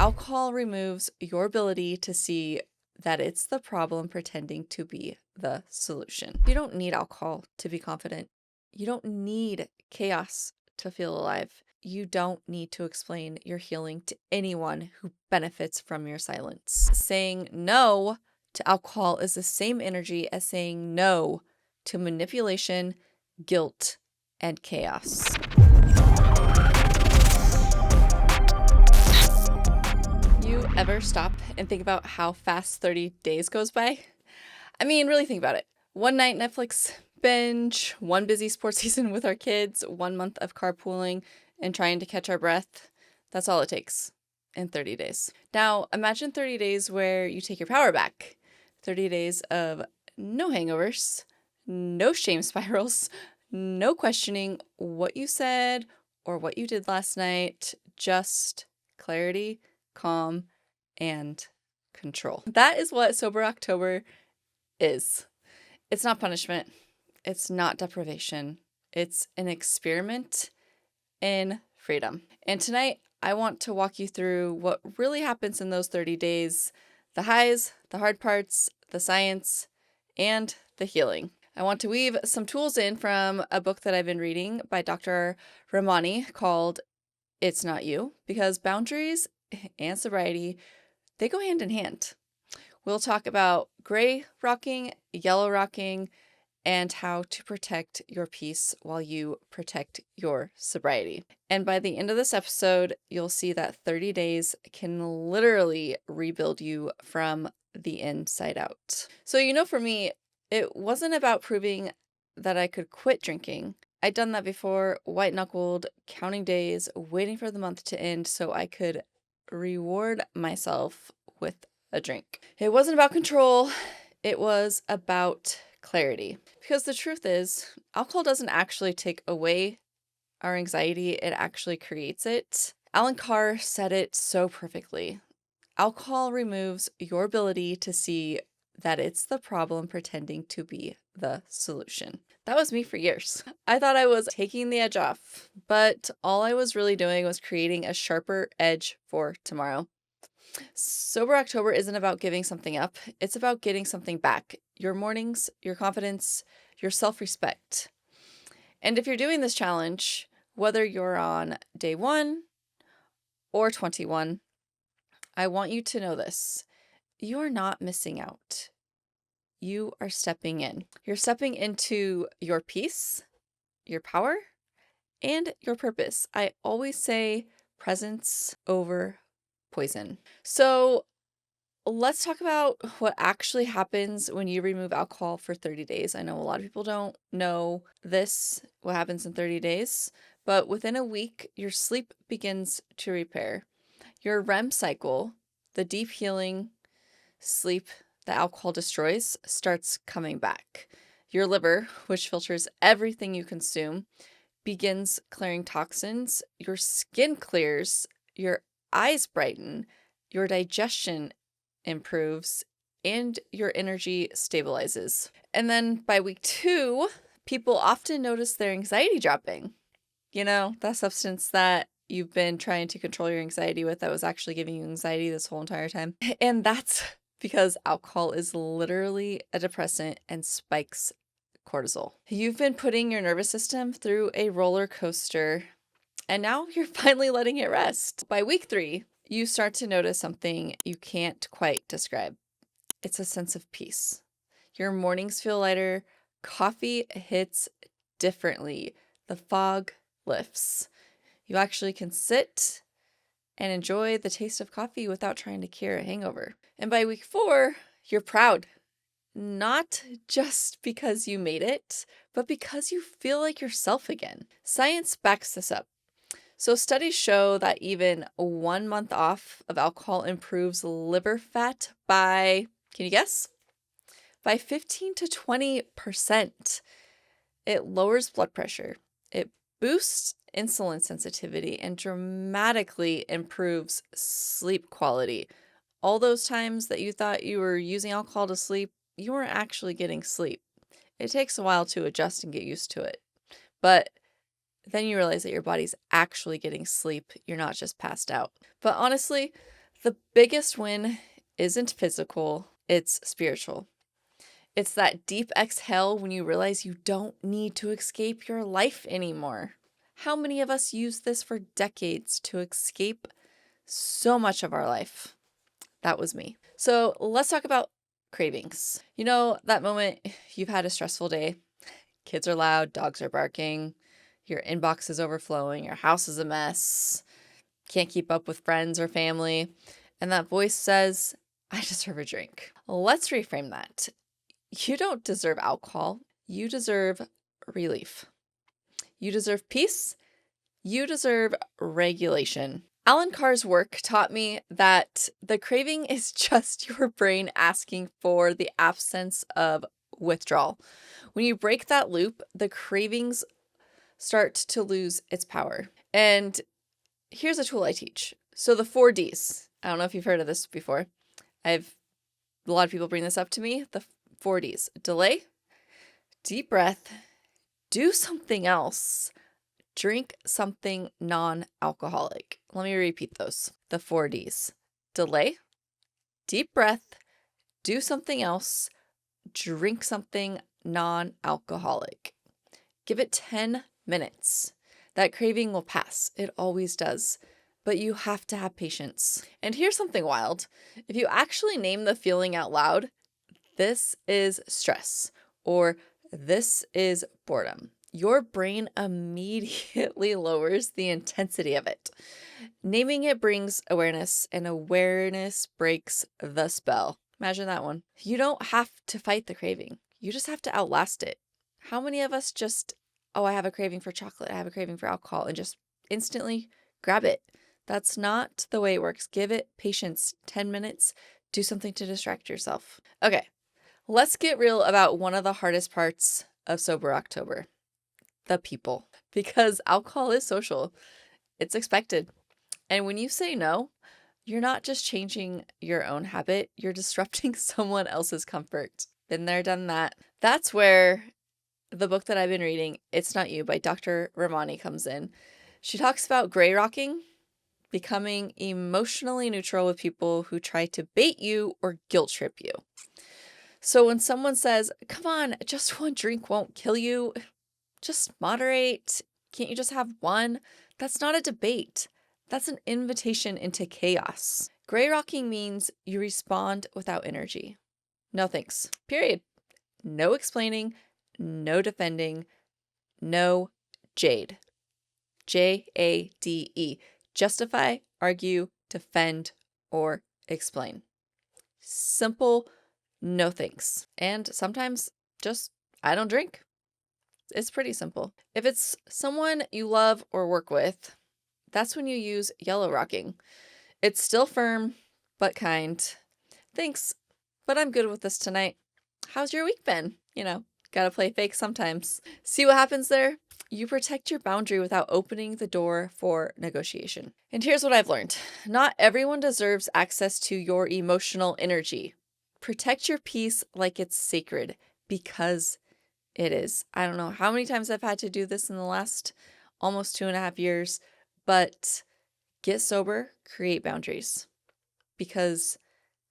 Alcohol removes your ability to see that it's the problem pretending to be the solution. You don't need alcohol to be confident. You don't need chaos to feel alive. You don't need to explain your healing to anyone who benefits from your silence. Saying no to alcohol is the same energy as saying no to manipulation, guilt, and chaos. You ever stop and think about how fast 30 days goes by? I mean, really think about it. One night Netflix binge, one busy sports season with our kids, 1 month of carpooling and trying to catch our breath. That's all it takes in 30 days. Now, imagine 30 days where you take your power back. 30 days of no hangovers, no shame spirals, no questioning what you said or what you did last night, just clarity, calm, and control. That is what Sober October is. It's not punishment. It's not deprivation. It's an experiment in freedom. And tonight, I want to walk you through what really happens in those 30 days, the highs, the hard parts, the science, and the healing. I want to weave some tools in from a book that I've been reading by Dr. Ramani called It's Not You, because boundaries and sobriety, they go hand in hand. We'll talk about gray rocking, yellow rocking, and how to protect your peace while you protect your sobriety. And by the end of this episode, you'll see that 30 days can literally rebuild you from the inside out. So, for me, it wasn't about proving that I could quit drinking. I'd done that before, white-knuckled, counting days, waiting for the month to end so I could reward myself with a drink. It wasn't about control. It was about clarity. Because the truth is, alcohol doesn't actually take away our anxiety, it actually creates it. Alan Carr said it so perfectly. Alcohol removes your ability to see that it's the problem pretending to be the solution. That was me for years. I thought I was taking the edge off, but all I was really doing was creating a sharper edge for tomorrow. Sober October isn't about giving something up. It's about getting something back. Your mornings, your confidence, your self-respect. And if you're doing this challenge, whether you're on day 1 or 21, I want you to know this. You are not missing out. You are stepping in. You're stepping into your peace, your power, and your purpose. I always say presence over poison. So let's talk about what actually happens when you remove alcohol for 30 days. I know a lot of people don't know this, what happens in 30 days, but within a week, your sleep begins to repair. Your REM cycle, the deep healing sleep that alcohol destroys, starts coming back. Your liver, which filters everything you consume, begins clearing toxins. Your skin clears, your eyes brighten, your digestion improves, and your energy stabilizes. And then by week 2, people often notice their anxiety dropping. That substance that you've been trying to control your anxiety with that was actually giving you anxiety this whole entire time. And that's because alcohol is literally a depressant and spikes cortisol. You've been putting your nervous system through a roller coaster, and now you're finally letting it rest. By week 3, you start to notice something you can't quite describe. It's a sense of peace. Your mornings feel lighter. Coffee hits differently. The fog lifts. You actually can sit and enjoy the taste of coffee without trying to cure a hangover. And by week 4, you're proud. Not just because you made it, but because you feel like yourself again. Science backs this up. So studies show that even 1 month off of alcohol improves liver fat by, can you guess? By 15 to 20%. It lowers blood pressure. It boosts insulin sensitivity and dramatically improves sleep quality. All those times that you thought you were using alcohol to sleep, you weren't actually getting sleep. It takes a while to adjust and get used to it. But then you realize that your body's actually getting sleep. You're not just passed out. But honestly, The biggest win isn't physical, it's spiritual. It's that deep exhale when you realize you don't need to escape your life anymore. How many of us use this for decades to escape so much of our life? That was me. So let's talk about cravings. You know, that moment you've had a stressful day, kids are loud, dogs are barking, your inbox is overflowing, your house is a mess, can't keep up with friends or family, and that voice says, I deserve a drink. Let's reframe that. You don't deserve alcohol. You deserve relief. You deserve peace. You deserve regulation. Alan Carr's work taught me that the craving is just your brain asking for the absence of withdrawal. When you break that loop, the cravings start to lose its power. And here's a tool I teach. So the 4Ds. I don't know if you've heard of this before. A lot of people bring this up to me. The 4Ds. Delay, deep breath, do something else, drink something non-alcoholic. Let me repeat those. The 4Ds. Delay, deep breath, do something else, drink something non-alcoholic. Give it 10 minutes. That craving will pass. It always does. But you have to have patience. And here's something wild. If you actually name the feeling out loud, this is stress, or this is boredom, your brain immediately lowers the intensity of it. Naming it brings awareness, and awareness breaks the spell. Imagine that one. You don't have to fight the craving. You just have to outlast it. How many of us just, oh, I have a craving for chocolate, I have a craving for alcohol, and just instantly grab it? That's not the way it works. Give it patience. 10 minutes. Do something to distract yourself. Okay. Let's get real about one of the hardest parts of Sober October, the people, because alcohol is social. It's expected. And when you say no, you're not just changing your own habit, you're disrupting someone else's comfort. Been there, done that. That's where the book that I've been reading, It's Not You by Dr. Ramani comes in. She talks about gray rocking, becoming emotionally neutral with people who try to bait you or guilt trip you. So when someone says, come on, just one drink won't kill you, just moderate, can't you just have one? That's not a debate. That's an invitation into chaos. Gray rocking means you respond without energy. No thanks. Period. No explaining, no defending, no jade. Jade. Justify, argue, defend, or explain. Simple. No thanks. And sometimes just, I don't drink. It's pretty simple. If it's someone you love or work with, that's when you use yellow rocking. It's still firm, but kind. Thanks, but I'm good with this tonight. How's your week been? Gotta play fake sometimes. See what happens there? You protect your boundary without opening the door for negotiation. And here's what I've learned. Not everyone deserves access to your emotional energy. Protect your peace like it's sacred, because it is. I don't know how many times I've had to do this in the last almost 2.5 years, but get sober, create boundaries, because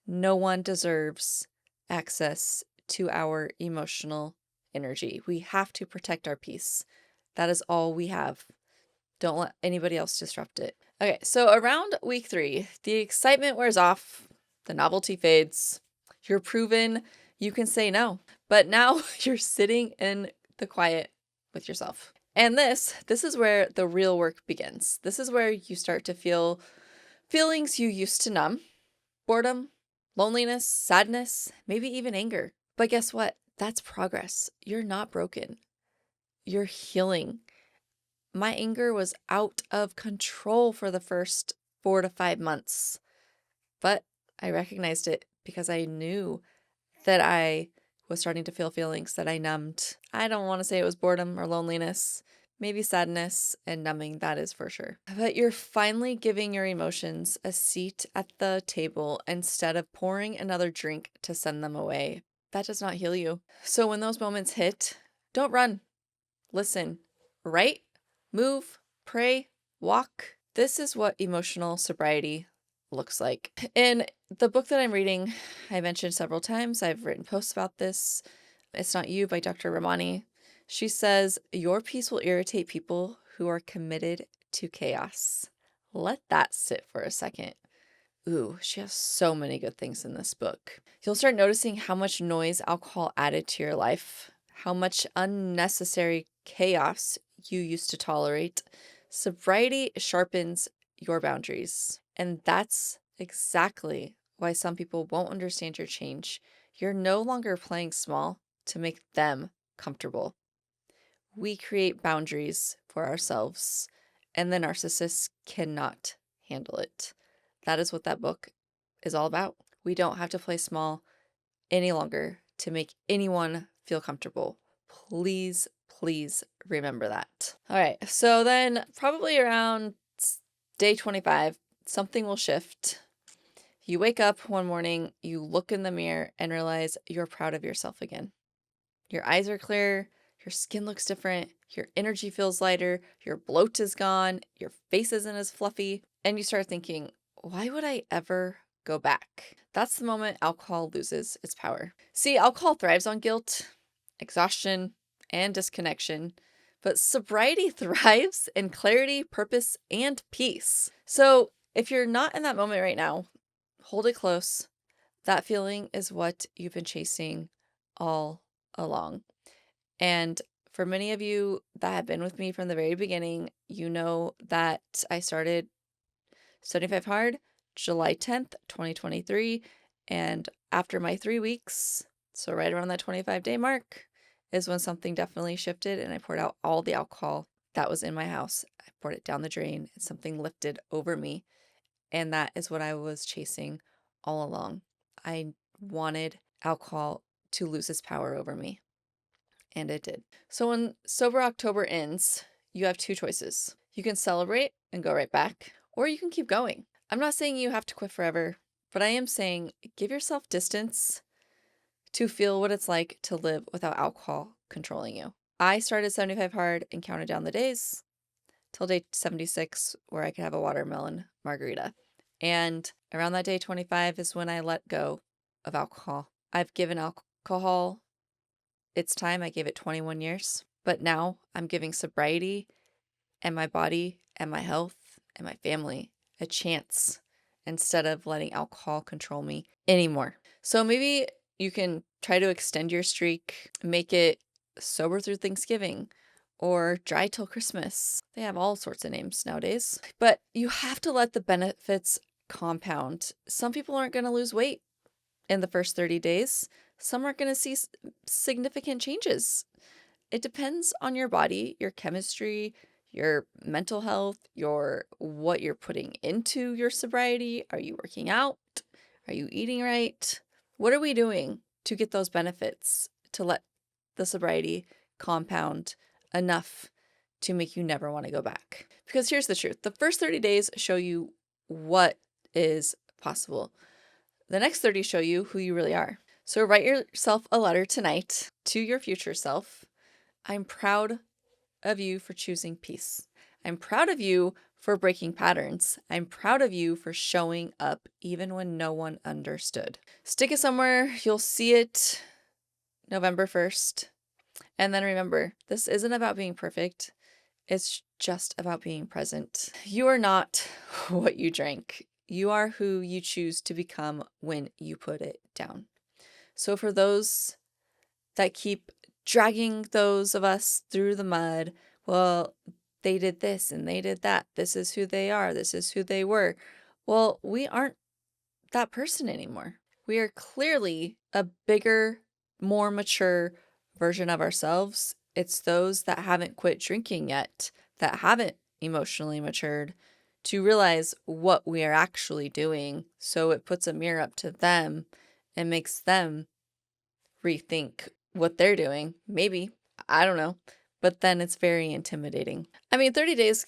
no one deserves access to our emotional energy. We have to protect our peace. That is all we have. Don't let anybody else disrupt it. Okay, so around week 3, the excitement wears off, the novelty fades. You're proven you can say no, but now you're sitting in the quiet with yourself. And this is where the real work begins. This is where you start to feel feelings you used to numb: boredom, loneliness, sadness, maybe even anger. But guess what? That's progress. You're not broken. You're healing. My anger was out of control for the first 4 to 5 months, but I recognized it because I knew that I was starting to feel feelings that I numbed. I don't want to say it was boredom or loneliness, maybe sadness and numbing, that is for sure. But you're finally giving your emotions a seat at the table instead of pouring another drink to send them away. That does not heal you. So when those moments hit, don't run. Listen, write, move, pray, walk. This is what emotional sobriety looks like. In the book that I'm reading, I mentioned several times, I've written posts about this. It's Not You by Dr. Ramani. She says, your peace will irritate people who are committed to chaos. Let that sit for a second. Ooh, she has so many good things in this book. You'll start noticing how much noise alcohol added to your life, how much unnecessary chaos you used to tolerate. Sobriety sharpens your boundaries. And that's exactly why some people won't understand your change. You're no longer playing small to make them comfortable. We create boundaries for ourselves, and the narcissists cannot handle it. That is what that book is all about. We don't have to play small any longer to make anyone feel comfortable. Please, please remember that. All right, so then probably around day 25, something will shift. You wake up one morning, you look in the mirror and realize you're proud of yourself again. Your eyes are clear, your skin looks different, your energy feels lighter, your bloat is gone, your face isn't as fluffy, and you start thinking, why would I ever go back? That's the moment alcohol loses its power. See, alcohol thrives on guilt, exhaustion, and disconnection, but sobriety thrives in clarity, purpose, and peace. So if you're not in that moment right now, hold it close. That feeling is what you've been chasing all along. And for many of you that have been with me from the very beginning, you know that I started 75 Hard July 10th, 2023. And after my 3 weeks, so right around that 25-day mark, is when something definitely shifted and I poured out all the alcohol that was in my house. I poured it down the drain and something lifted over me. And that is what I was chasing all along. I wanted alcohol to lose its power over me. And it did. So when Sober October ends, you have two choices. You can celebrate and go right back, or you can keep going. I'm not saying you have to quit forever, but I am saying give yourself distance to feel what it's like to live without alcohol controlling you. I started 75 Hard and counted down the days till day 76 where I could have a watermelon margarita. And around that day 25 is when I let go of alcohol. I've given alcohol its time. I gave it 21 years. But now I'm giving sobriety and my body and my health and my family a chance instead of letting alcohol control me anymore. So maybe you can try to extend your streak, make it sober through Thanksgiving or dry till Christmas. They have all sorts of names nowadays. But you have to let the benefits compound. Some people aren't going to lose weight in the first 30 days. Some aren't going to see significant changes. It depends on your body, your chemistry, your mental health, what you're putting into your sobriety. Are you working out? Are you eating right? What are we doing to get those benefits to let the sobriety compound enough to make you never want to go back? Because here's the truth. The first 30 days show you what is possible. The next 30 show you who you really are. So write yourself a letter tonight to your future self. I'm proud of you for choosing peace. I'm proud of you for breaking patterns. I'm proud of you for showing up even when no one understood. Stick it somewhere. You'll see it November 1st. And then remember, this isn't about being perfect. It's just about being present. You are not what you drank. You are who you choose to become when you put it down. So for those that keep dragging those of us through the mud, well, they did this and they did that. This is who they are. This is who they were. Well, we aren't that person anymore. We are clearly a bigger, more mature version of ourselves. It's those that haven't quit drinking yet, that haven't emotionally matured to realize what we are actually doing. So it puts a mirror up to them and makes them rethink what they're doing. Maybe. I don't know. But then it's very intimidating. I mean, 30 days,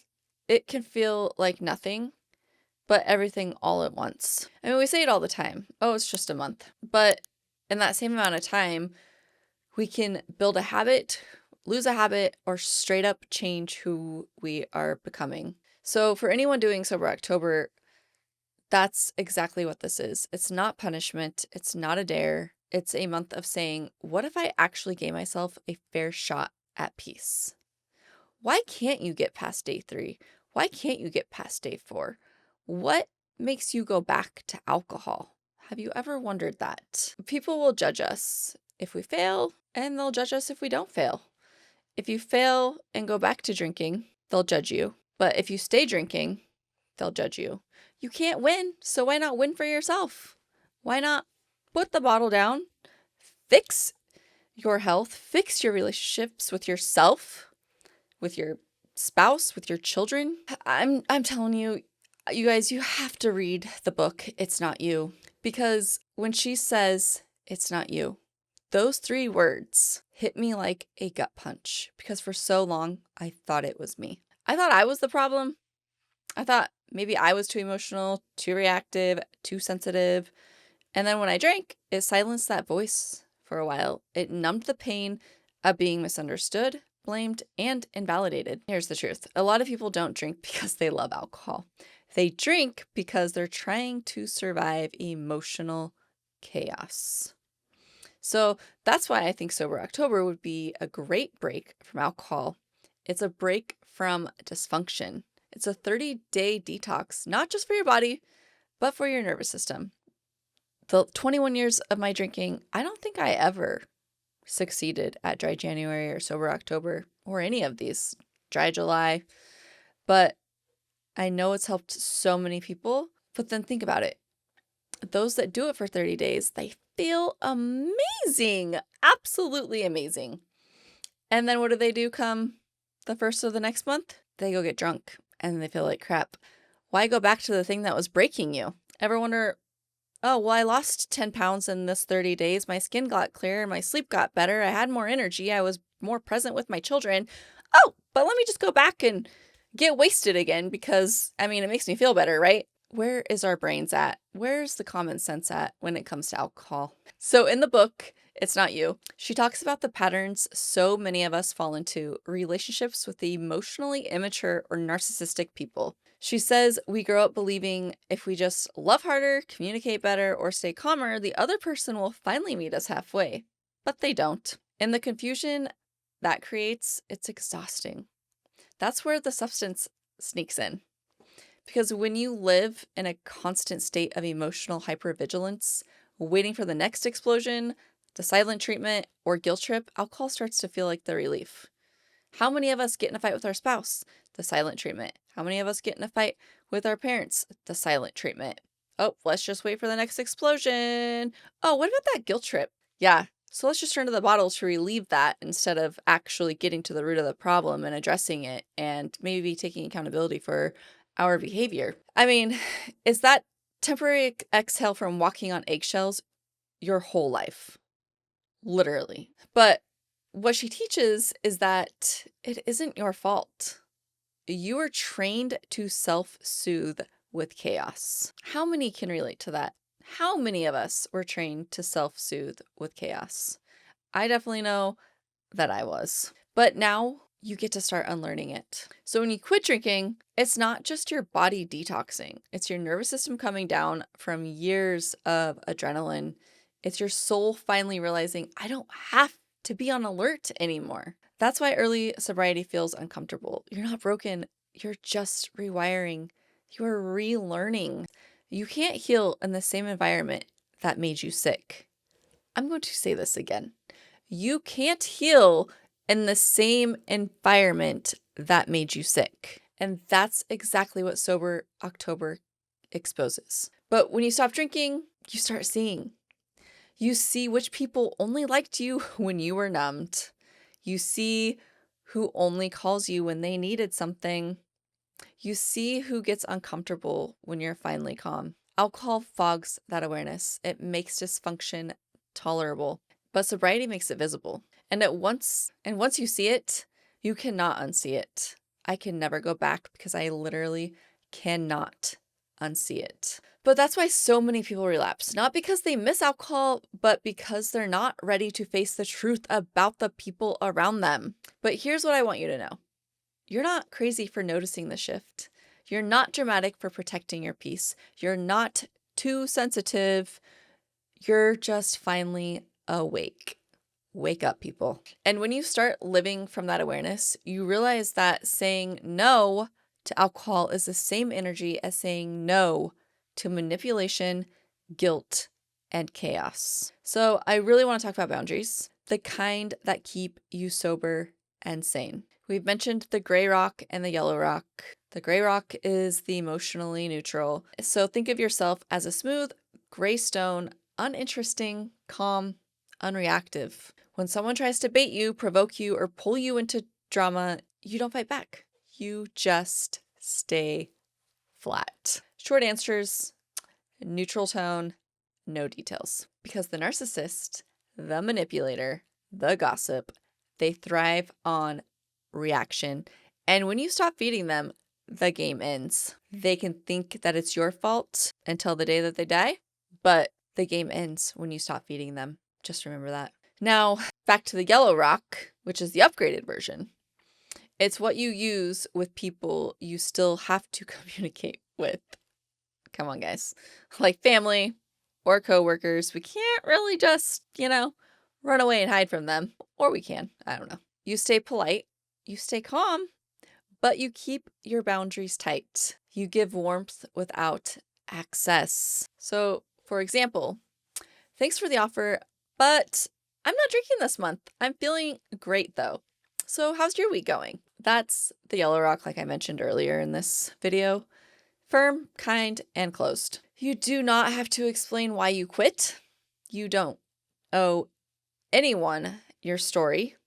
it can feel like nothing, but everything all at once. I mean, we say it all the time. Oh, it's just a month. But in that same amount of time, we can build a habit, lose a habit, or straight up change who we are becoming. So for anyone doing Sober October, That's exactly what this is. It's not punishment. It's not a dare. It's a month of saying, what if I actually gave myself a fair shot at peace? Why can't you get past day 3? Why can't you get past day 4? What makes you go back to alcohol? Have you ever wondered that? People will judge us if we fail, and they'll judge us if we don't fail. If you fail and go back to drinking, they'll judge you. But if you stay drinking, they'll judge you. You can't win, so why not win for yourself? Why not put the bottle down, fix your health, fix your relationships with yourself, with your spouse, with your children? I'm telling you, you guys, you have to read the book, It's Not You. Because when she says, it's not you, those 3 words hit me like a gut punch. Because for so long, I thought it was me. I thought I was the problem. I thought maybe I was too emotional, too reactive, too sensitive. And then when I drank, it silenced that voice for a while. It numbed the pain of being misunderstood, blamed, and invalidated. Here's the truth. A lot of people don't drink because they love alcohol. They drink because they're trying to survive emotional chaos. So that's why I think Sober October would be a great break from alcohol. It's a break from dysfunction. It's a 30-day detox, not just for your body, but for your nervous system. The 21 years of my drinking, I don't think I ever succeeded at Dry January or Sober October or any of these, Dry July, but I know it's helped so many people. But then think about it. Those that do it for 30 days, they feel amazing, absolutely amazing. And then what do come the first of the next month? They go get drunk and they feel like crap. Why go back to the thing that was breaking you? Ever wonder, oh, well, I lost 10 pounds in this 30 days. My skin got clearer. My sleep got better. I had more energy. I was more present with my children. Oh, but let me just go back and get wasted again because, I mean, it makes me feel better, right? Where is our brains at? Where's the common sense at when it comes to alcohol? So in the book, It's Not You, she talks about the patterns so many of us fall into, relationships with the emotionally immature or narcissistic people. She says we grow up believing if we just love harder, communicate better, or stay calmer, the other person will finally meet us halfway. But they don't. And the confusion that creates, it's exhausting. That's where the substance sneaks in. Because when you live in a constant state of emotional hypervigilance, waiting for the next explosion, the silent treatment, or guilt trip, alcohol starts to feel like the relief. How many of us get in a fight with our spouse? The silent treatment. How many of us get in a fight with our parents? The silent treatment. Oh, let's just wait for the next explosion. Oh, what about that guilt trip? Yeah, so let's just turn to the bottle to relieve that instead of actually getting to the root of the problem and addressing it and maybe taking accountability for our behavior. I mean, is that temporary exhale from walking on eggshells your whole life? Literally. But what she teaches is that it isn't your fault. You are trained to self-soothe with chaos. How many can relate to that? How many of us were trained to self-soothe with chaos? I definitely know that I was. But now you get to start unlearning it. So when you quit drinking, it's not just your body detoxing. It's your nervous system coming down from years of adrenaline. It's your soul finally realizing, I don't have to be on alert anymore. That's why early sobriety feels uncomfortable. You're not broken. You're just rewiring. You are relearning. You can't heal in the same environment that made you sick. I'm going to say this again. You can't heal in the same environment that made you sick. And that's exactly what Sober October exposes. But when you stop drinking, you start seeing. You see which people only liked you when you were numbed. You see who only calls you when they needed something. You see who gets uncomfortable when you're finally calm. Alcohol fogs that awareness. It makes dysfunction tolerable, but sobriety makes it visible. And once you see it, you cannot unsee it. I can never go back because I literally cannot unsee it. But that's why so many people relapse, not because they miss alcohol, but because they're not ready to face the truth about the people around them. But here's what I want you to know. You're not crazy for noticing the shift. You're not dramatic for protecting your peace. You're not too sensitive. You're just finally awake. Wake up, people. And when you start living from that awareness, you realize that saying no to alcohol is the same energy as saying no to manipulation, guilt, and chaos. So I really want to talk about boundaries, the kind that keep you sober and sane. We've mentioned the gray rock and the yellow rock. The gray rock is the emotionally neutral. So think of yourself as a smooth gray stone, uninteresting, calm, unreactive. When someone tries to bait you, provoke you, or pull you into drama, you don't fight back. You just stay flat. Short answers, neutral tone, no details. Because the narcissist, the manipulator, the gossip, they thrive on reaction. And when you stop feeding them, the game ends. They can think that it's your fault until the day that they die, but the game ends when you stop feeding them. Just remember that. Now, back to the yellow rock, which is the upgraded version. It's what you use with people you still have to communicate with. Come on, guys. Like family or coworkers. We can't really just, run away and hide from them. Or we can. I don't know. You stay polite. You stay calm. But you keep your boundaries tight. You give warmth without access. So, for example, thanks for the offer, but I'm not drinking this month. I'm feeling great though. So how's your week going? That's the yellow rock, like I mentioned earlier in this video. Firm, kind, and closed. You do not have to explain why you quit. You don't owe anyone your story.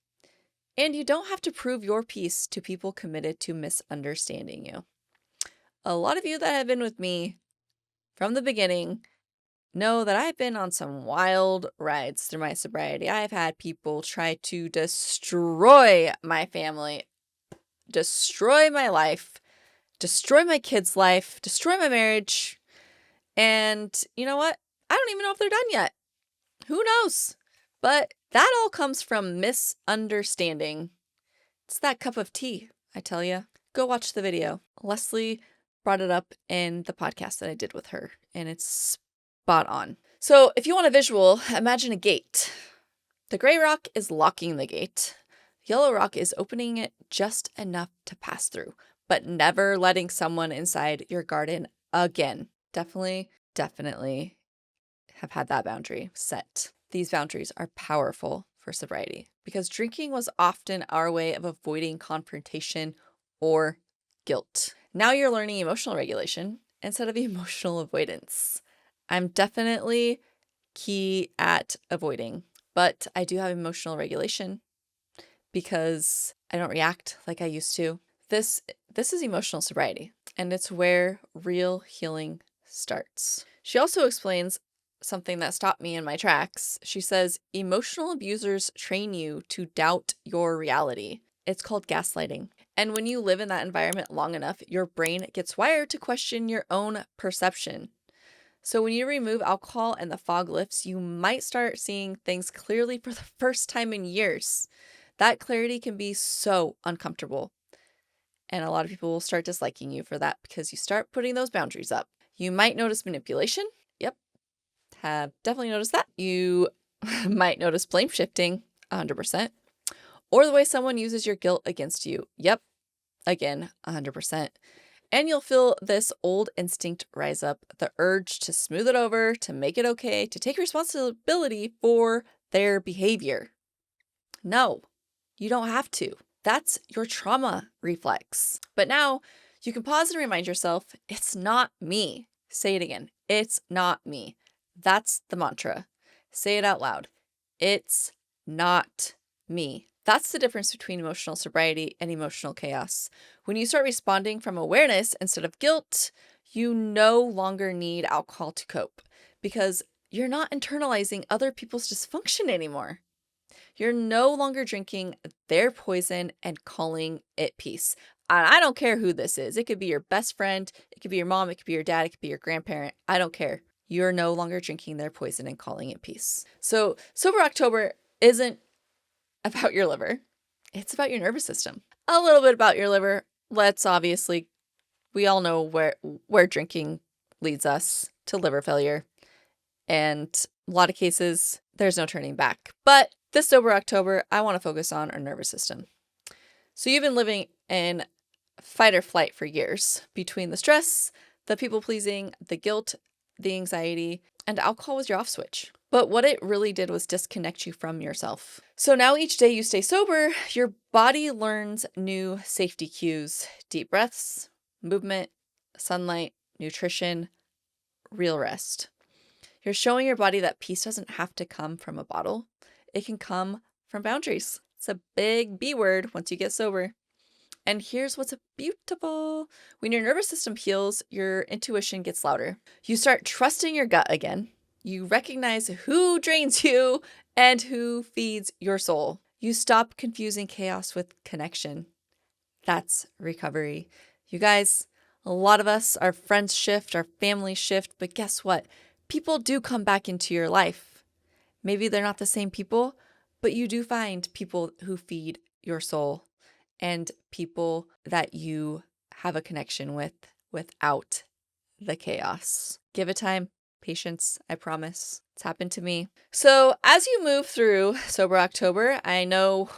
And you don't have to prove your piece to people committed to misunderstanding you. A lot of you that have been with me from the beginning know that I've been on some wild rides through my sobriety. I've had people try to destroy my family, destroy my life, destroy my kids' life, destroy my marriage. And you know what? I don't even know if they're done yet. Who knows? But that all comes from misunderstanding. It's that cup of tea, I tell you. Go watch the video. Leslie brought it up in the podcast that I did with her, and it's spot on. So if you want a visual, imagine a gate. The gray rock is locking the gate. Yellow rock is opening it just enough to pass through, but never letting someone inside your garden again. Definitely have had that boundary set. These boundaries are powerful for sobriety because drinking was often our way of avoiding confrontation or guilt. Now you're learning emotional regulation instead of emotional avoidance. I'm definitely key at avoiding, but I do have emotional regulation because I don't react like I used to. This is emotional sobriety, and it's where real healing starts. She also explains something that stopped me in my tracks. She says, emotional abusers train you to doubt your reality. It's called gaslighting. And when you live in that environment long enough, your brain gets wired to question your own perception. So when you remove alcohol and the fog lifts, you might start seeing things clearly for the first time in years. That clarity can be so uncomfortable. And a lot of people will start disliking you for that because you start putting those boundaries up. You might notice manipulation. Yep. Have definitely noticed that. You might notice blame shifting 100%. Or the way someone uses your guilt against you. Yep. Again, 100%. And you'll feel this old instinct rise up, the urge to smooth it over, to make it okay, to take responsibility for their behavior. No, you don't have to. That's your trauma reflex. But now you can pause and remind yourself, it's not me. Say it again. It's not me. That's the mantra. Say it out loud. It's not me. That's the difference between emotional sobriety and emotional chaos. When you start responding from awareness instead of guilt, you no longer need alcohol to cope because you're not internalizing other people's dysfunction anymore. You're no longer drinking their poison and calling it peace. And I don't care who this is. It could be your best friend. It could be your mom. It could be your dad. It could be your grandparent. I don't care. You're no longer drinking their poison and calling it peace. So Sober October isn't about your liver. It's about your nervous system. A little bit about your liver. Let's obviously We all know where drinking leads us to liver failure. And a lot of cases, there's no turning back. But this sober October, I want to focus on our nervous system. So you've been living in fight or flight for years between the stress, the people pleasing, the guilt, the anxiety, and alcohol was your off switch. But what it really did was disconnect you from yourself. So now each day you stay sober, your body learns new safety cues, deep breaths, movement, sunlight, nutrition, real rest. You're showing your body that peace doesn't have to come from a bottle. It can come from boundaries. It's a big B word once you get sober. And here's what's beautiful. When your nervous system heals, your intuition gets louder. You start trusting your gut again. You recognize who drains you and who feeds your soul. You stop confusing chaos with connection. That's recovery. You guys, a lot of us, our friends shift, our families shift, but guess what? People do come back into your life. Maybe they're not the same people, but you do find people who feed your soul and people that you have a connection with without the chaos. Give it time, patience, I promise. It's happened to me. So as you move through Sober October, I know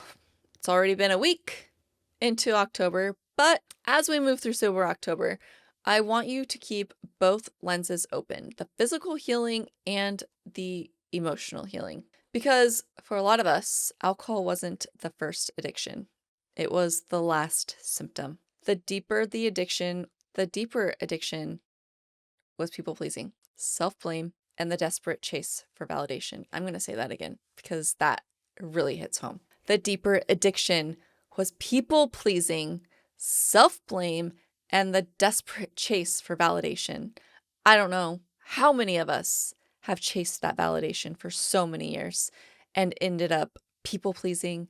it's already been a week into October, but as we move through Sober October, I want you to keep both lenses open, the physical healing and the emotional healing. Because for a lot of us, alcohol wasn't the first addiction. It was the last symptom. The deeper addiction was people pleasing, self-blame, and the desperate chase for validation. I'm going to say that again because that really hits home. The deeper addiction was people pleasing, self-blame, and the desperate chase for validation. I don't know how many of us have chased that validation for so many years and ended up people pleasing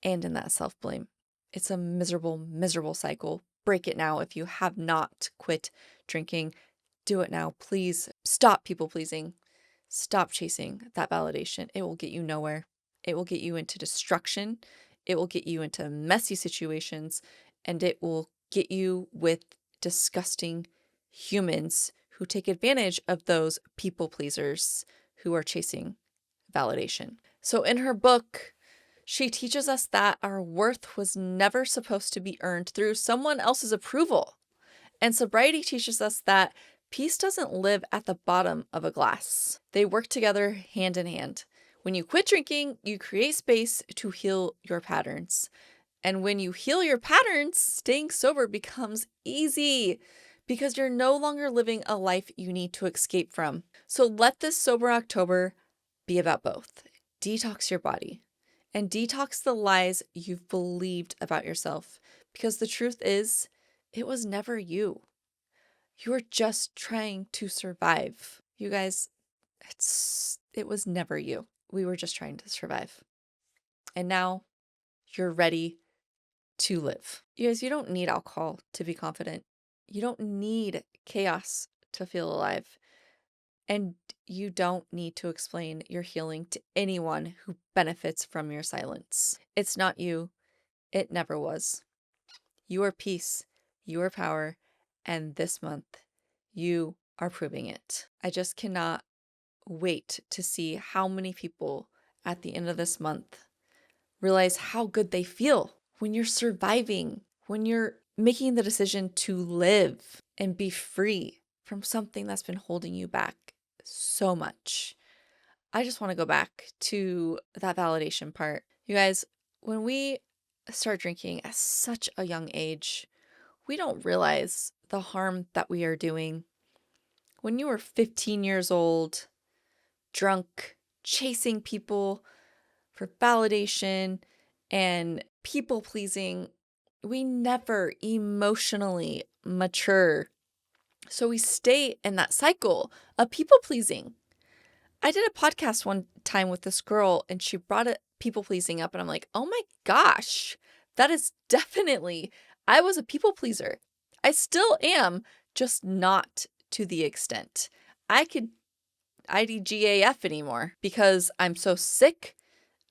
and in that self-blame. It's a miserable, miserable cycle. Break it now. If you have not quit drinking, do it now. Please stop people pleasing. Stop chasing that validation. It will get you nowhere. It will get you into destruction. It will get you into messy situations, and it will get you with disgusting humans who take advantage of those people pleasers who are chasing validation. So in her book, she teaches us that our worth was never supposed to be earned through someone else's approval. And sobriety teaches us that peace doesn't live at the bottom of a glass. They work together hand in hand. When you quit drinking, you create space to heal your patterns. And when you heal your patterns, staying sober becomes easy because you're no longer living a life you need to escape from. So let this Sober October be about both. Detox your body and detox the lies you've believed about yourself. Because the truth is, it was never you. You were just trying to survive. You guys, it was never you. We were just trying to survive. And now you're ready to live. You guys, you don't need alcohol to be confident. You don't need chaos to feel alive. And you don't need to explain your healing to anyone who benefits from your silence. It's not you. It never was. You are peace. You are power. And this month, you are proving it. I just cannot wait to see how many people at the end of this month realize how good they feel when you're surviving, when you're making the decision to live and be free from something that's been holding you back so much. I just want to go back to that validation part. You guys, when we start drinking at such a young age, we don't realize the harm that we are doing. When you were 15 years old, drunk, chasing people for validation and people pleasing, we never emotionally mature. So we stay in that cycle of people pleasing. I did a podcast one time with this girl and she brought it people pleasing up and I'm like, oh my gosh, that is definitely, I was a people pleaser. I still am, just not to the extent. I could IDGAF anymore because I'm so sick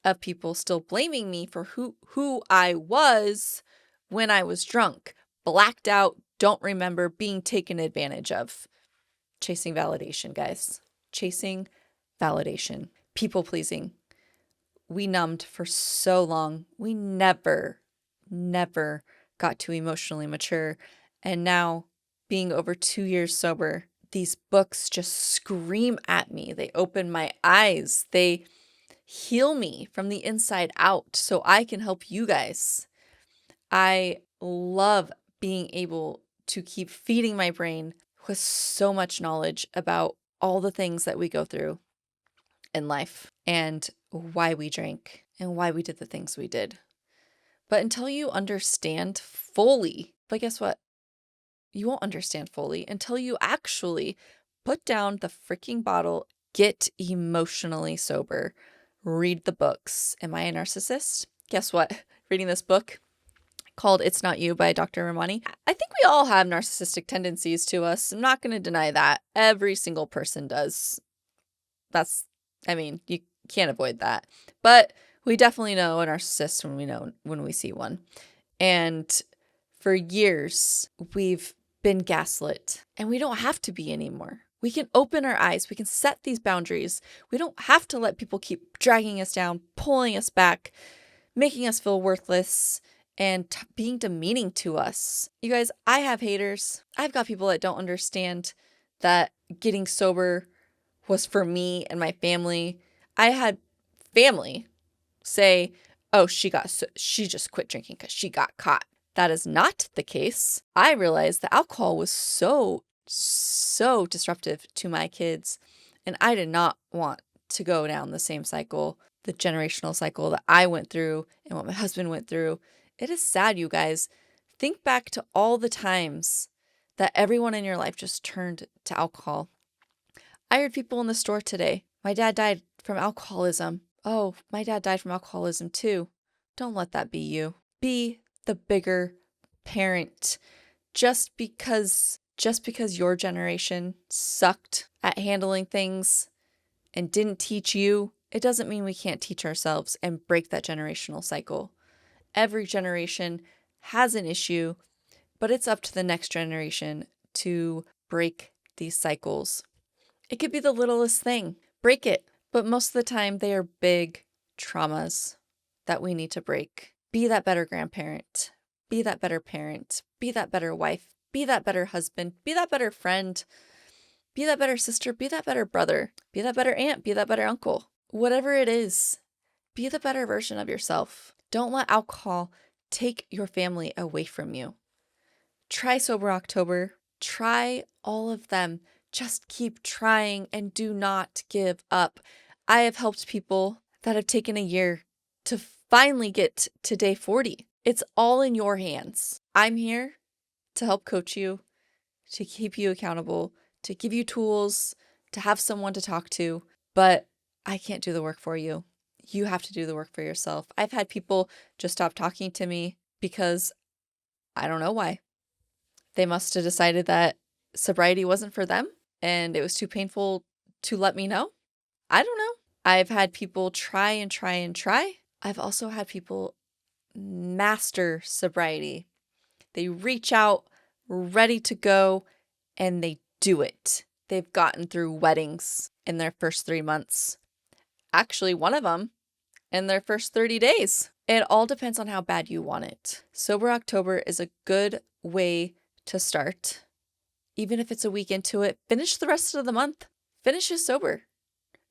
of people still blaming me for who I was when I was drunk, blacked out, don't remember being taken advantage of. Chasing validation, guys. Chasing validation. People pleasing. We numbed for so long. We never got to emotionally mature. And now, being over 2 years sober, these books just scream at me. They open my eyes. They heal me from the inside out so I can help you guys. I love being able to keep feeding my brain with so much knowledge about all the things that we go through in life and why we drank and why we did the things we did. But until you understand fully, but guess what? You won't understand fully until you actually put down the freaking bottle, get emotionally sober, read the books. Am I a narcissist? Guess what? Reading this book called It's Not You by Dr. Ramani. I think we all have narcissistic tendencies to us. I'm not going to deny that. Every single person does. You can't avoid that. But we definitely know a narcissist when we see one. And for years, we've been gaslit, and we don't have to be anymore. We can open our eyes. We can set these boundaries. We don't have to let people keep dragging us down, pulling us back, making us feel worthless, and being demeaning to us. You guys, I have haters. I've got people that don't understand that getting sober was for me and my family. I had family say, oh, she just quit drinking because she got caught. That is not the case. I realized that alcohol was so disruptive to my kids, and I did not want to go down the same cycle, the generational cycle that I went through and what my husband went through. It is sad, you guys. Think back to all the times that everyone in your life just turned to alcohol. I heard people in the store today, my dad died from alcoholism. Oh, my dad died from alcoholism too. Don't let that be you. Be the bigger parent. Just because your generation sucked at handling things and didn't teach you, it doesn't mean we can't teach ourselves and break that generational cycle. Every generation has an issue, but it's up to the next generation to break these cycles. It could be the littlest thing. Break it. But most of the time, they are big traumas that we need to break. Be that better grandparent. Be that better parent. Be that better wife. Be that better husband. Be that better friend. Be that better sister. Be that better brother. Be that better aunt. Be that better uncle. Whatever it is, be the better version of yourself. Don't let alcohol take your family away from you. Try Sober October. Try all of them. Just keep trying and do not give up. I have helped people that have taken a year to finally get to day 40. It's all in your hands. I'm here to help coach you, to keep you accountable, to give you tools, to have someone to talk to, but I can't do the work for you. You have to do the work for yourself. I've had people just stop talking to me because I don't know why. They must have decided that sobriety wasn't for them and it was too painful to let me know. I don't know. I've had people try and try and try. I've also had people master sobriety. They reach out, ready to go, and they do it. They've gotten through weddings in their first 3 months. Actually, one of them in their first 30 days. It all depends on how bad you want it. Sober October is a good way to start. Even if it's a week into it, finish the rest of the month. Finish it sober.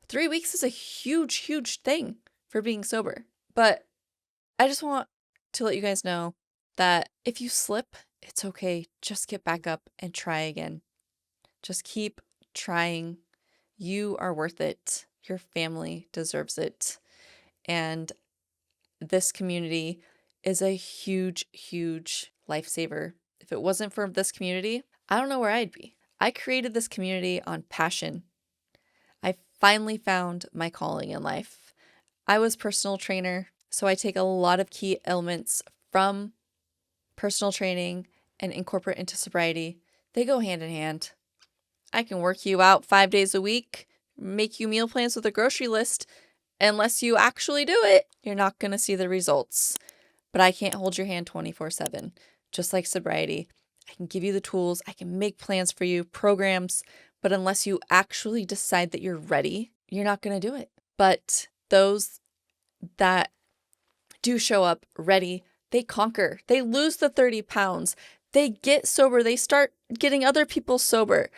3 weeks is a huge thing for being sober. But I just want to let you guys know that if you slip, it's okay. Just get back up and try again. Just keep trying. You are worth it. Your family deserves it. And this community is a huge lifesaver. If it wasn't for this community, I don't know where I'd be. I created this community on passion. I finally found my calling in life. I was personal trainer, so I take a lot of key elements from personal training and incorporate into sobriety. They go hand in hand. I can work you out 5 days a week, make you meal plans with a grocery list. Unless you actually do it, you're not going to see the results. But I can't hold your hand 24/7, just like sobriety. I can give you the tools, I can make plans for you, programs, but unless you actually decide that you're ready, you're not going to do it. But those that do show up ready, they conquer, they lose the 30 pounds, they get sober, they start getting other people sober.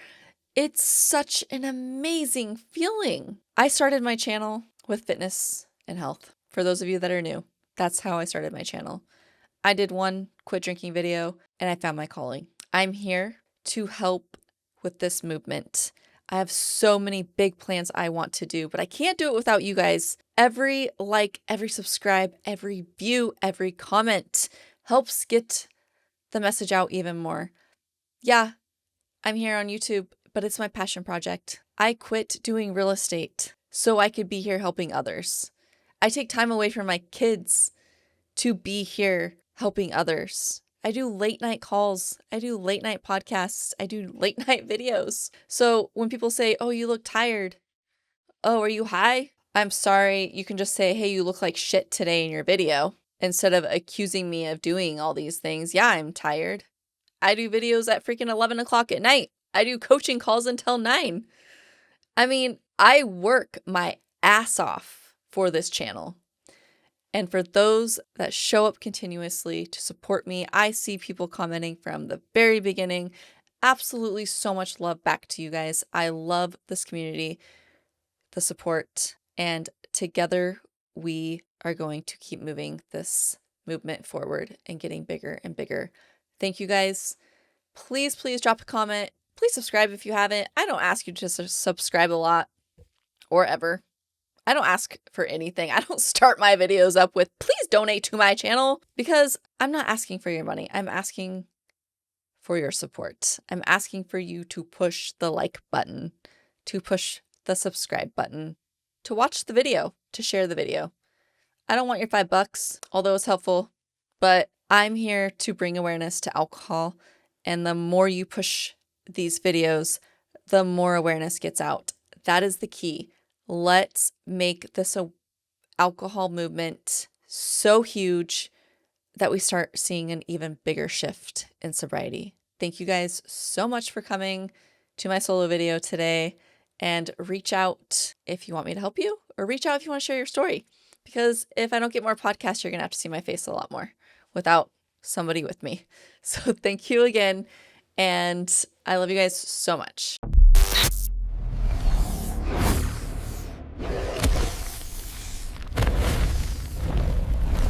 It's such an amazing feeling. I started my channel with fitness and health. For those of you that are new, that's how I started my channel. I did one quit drinking video and I found my calling. I'm here to help with this movement. I have so many big plans I want to do, but I can't do it without you guys. Every like, every subscribe, every view, every comment helps get the message out even more. Yeah, I'm here on YouTube, but it's my passion project. I quit doing real estate so I could be here helping others. I take time away from my kids to be here helping others. I do late night calls. I do late night podcasts. I do late night videos. So when people say, oh, you look tired. Oh, are you high? I'm sorry. You can just say, hey, you look like shit today in your video instead of accusing me of doing all these things. Yeah, I'm tired. I do videos at freaking 11 o'clock at night. I do coaching calls until 9. I mean, I work my ass off for this channel. And for those that show up continuously to support me, I see people commenting from the very beginning. Absolutely so much love back to you guys. I love this community, the support, and together we are going to keep moving this movement forward and getting bigger and bigger. Thank you guys. Please, please drop a comment. Please subscribe if you haven't. I don't ask you to subscribe a lot or ever. I don't ask for anything. I don't start my videos up with, please donate to my channel, because I'm not asking for your money. I'm asking for your support. I'm asking for you to push the like button, to push the subscribe button, to watch the video, to share the video. I don't want your $5, although it's helpful, but I'm here to bring awareness to alcohol. And the more you push these videos, the more awareness gets out. That is the key. Let's make this alcohol movement so huge that we start seeing an even bigger shift in sobriety. Thank you guys so much for coming to my solo video today, and reach out if you want me to help you, or reach out if you want to share your story, because if I don't get more podcasts, you're going to have to see my face a lot more without somebody with me. So thank you again, and I love you guys so much.